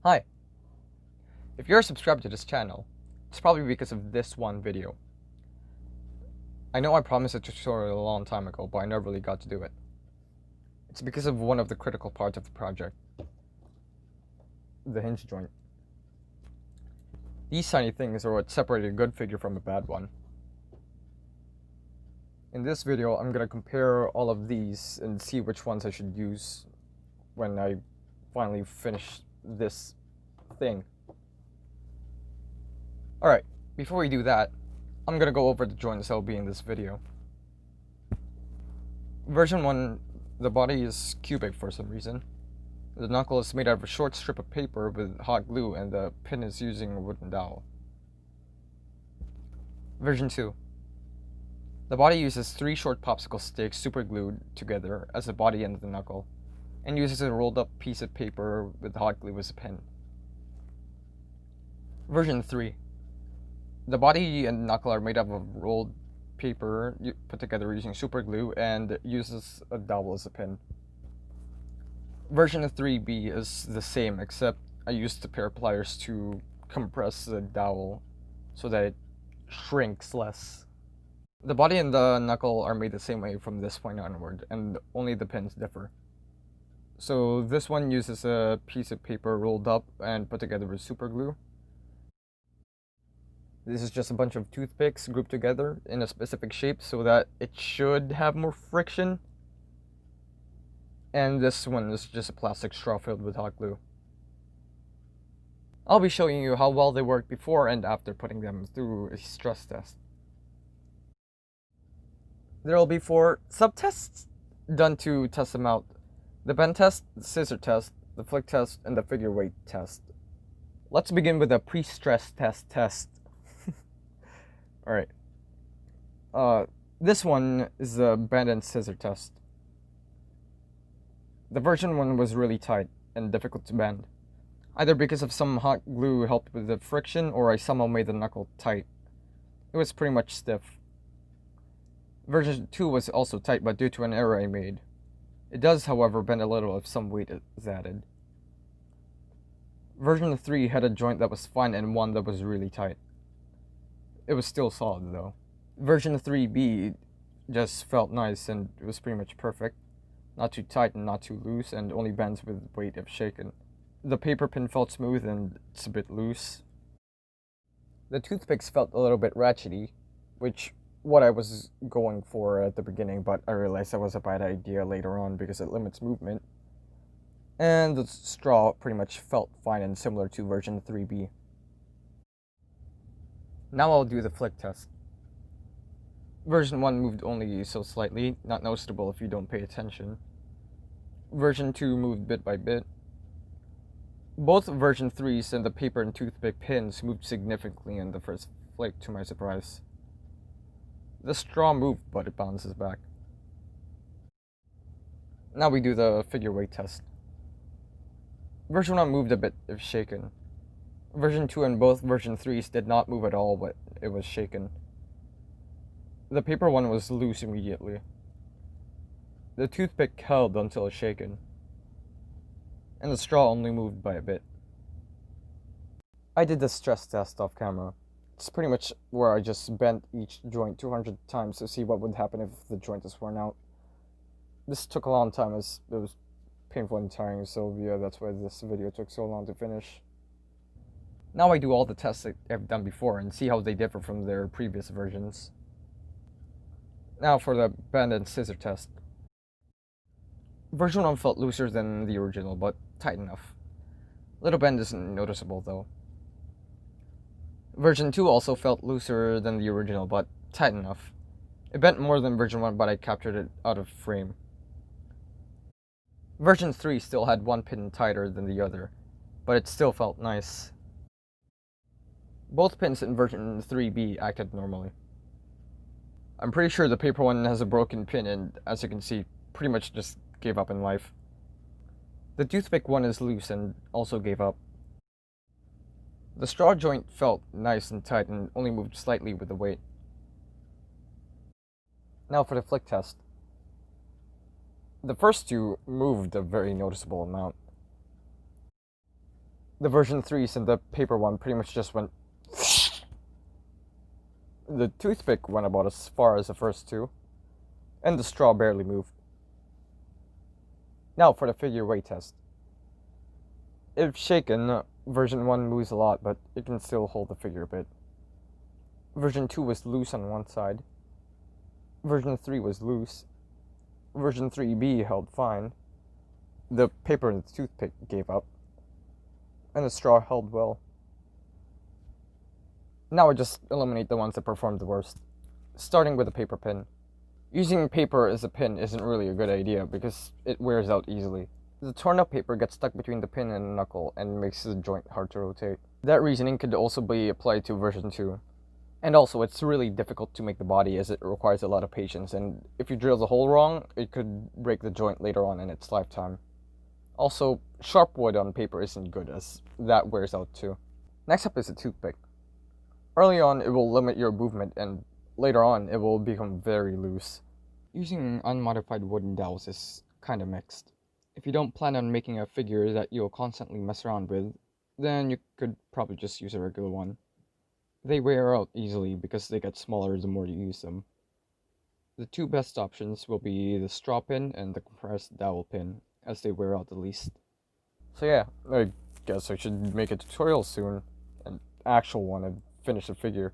Hi, if you're subscribed to this channel, it's probably because of this one video. I know I promised a tutorial a long time ago, but I never really got to do it. It's because of one of the critical parts of the project, the hinge joint. These tiny things are what separate a good figure from a bad one. In this video, I'm gonna compare all of these and see which ones I should use when I finally finish this thing. Alright, before we do that, I'm gonna go over the joints that will be in this video. Version 1, the body is cubic for some reason. The knuckle is made out of a short strip of paper with hot glue, and the pin is using a wooden dowel. Version 2. The body uses 3 short popsicle sticks superglued together as the body and the knuckle, and uses a rolled up piece of paper with hot glue as a pin. Version 3. The body and knuckle are made up of rolled paper put together using superglue and uses a dowel as a pin. Version 3B is the same, except I used a pair of pliers to compress the dowel so that it shrinks less. The body and the knuckle are made the same way from this point onward, and only the pins differ. So this one uses a piece of paper rolled up and put together with superglue. This is just a bunch of toothpicks grouped together in a specific shape so that it should have more friction. And this one is just a plastic straw filled with hot glue. I'll be showing you how well they work before and after putting them through a stress test. There will be 4 subtests done to test them out: the bend test, the scissor test, the flick test, and the figure weight test. Let's begin with the pre-stress test. Alright. This one is the bend and scissor test. The version 1 was really tight and difficult to bend, either because of some hot glue helped with the friction or I somehow made the knuckle tight. It was pretty much stiff. Version 2 was also tight, but due to an error I made. It does, however, bend a little if some weight is added. Version 3 had a joint that was fine and one that was really tight. It was still solid though. Version 3B just felt nice and it was pretty much perfect. Not too tight and not too loose, and only bends with weight if shaken. The paper pin felt smooth and it's a bit loose. The toothpicks felt a little bit ratchety, which what I was going for at the beginning, but I realized that was a bad idea later on because it limits movement. And the straw pretty much felt fine and similar to version 3B. Now I'll do the flick test. Version 1 moved only so slightly, not noticeable if you don't pay attention. Version 2 moved bit by bit. Both version 3s and the paper and toothpick pins moved significantly in the first flick, to my surprise. The straw moved, but it bounces back. Now we do the figure weight test. Version 1 moved a bit if shaken. Version 2 and both version 3s did not move at all, but it was shaken. The paper one was loose immediately. The toothpick held until shaken. And the straw only moved by a bit. I did the stress test off camera. It's pretty much where I just bent each joint 200 times to see what would happen if the joint is worn out. This took a long time as it was painful and tiring, so yeah, that's why this video took so long to finish. Now I do all the tests that I've done before and see how they differ from their previous versions. Now for the bend and scissor test. Version 1 felt looser than the original, but tight enough. Little bend isn't noticeable though. Version 2 also felt looser than the original, but tight enough. It bent more than version 1, but I captured it out of frame. Version 3 still had one pin tighter than the other, but it still felt nice. Both pins in version 3B acted normally. I'm pretty sure the paper one has a broken pin and, as you can see, pretty much just gave up in life. The toothpick one is loose and also gave up. The straw joint felt nice and tight and only moved slightly with the weight. Now for the flick test. The first two moved a very noticeable amount. The version 3s and the paper one pretty much just went. The toothpick went about as far as the first two, and the straw barely moved. Now for the figure weight test. If shaken, version 1 moves a lot, but it can still hold the figure a bit. Version 2 was loose on one side. Version 3 was loose. Version 3B held fine. The paper and the toothpick gave up. And the straw held well. Now I just eliminate the ones that performed the worst. Starting with a paper pin. Using paper as a pin isn't really a good idea because it wears out easily. The torn up paper gets stuck between the pin and the knuckle and makes the joint hard to rotate. That reasoning could also be applied to version 2. And also, it's really difficult to make the body as it requires a lot of patience, and if you drill the hole wrong, it could break the joint later on in its lifetime. Also, sharp wood on paper isn't good as that wears out too. Next up is a toothpick. Early on, it will limit your movement, and later on, it will become very loose. Using unmodified wooden dowels is kinda mixed. If you don't plan on making a figure that you'll constantly mess around with, then you could probably just use a regular one. They wear out easily because they get smaller the more you use them. The two best options will be the straw pin and the compressed dowel pin, as they wear out the least. So yeah, I guess I should make a tutorial soon, an actual one, and finish the figure.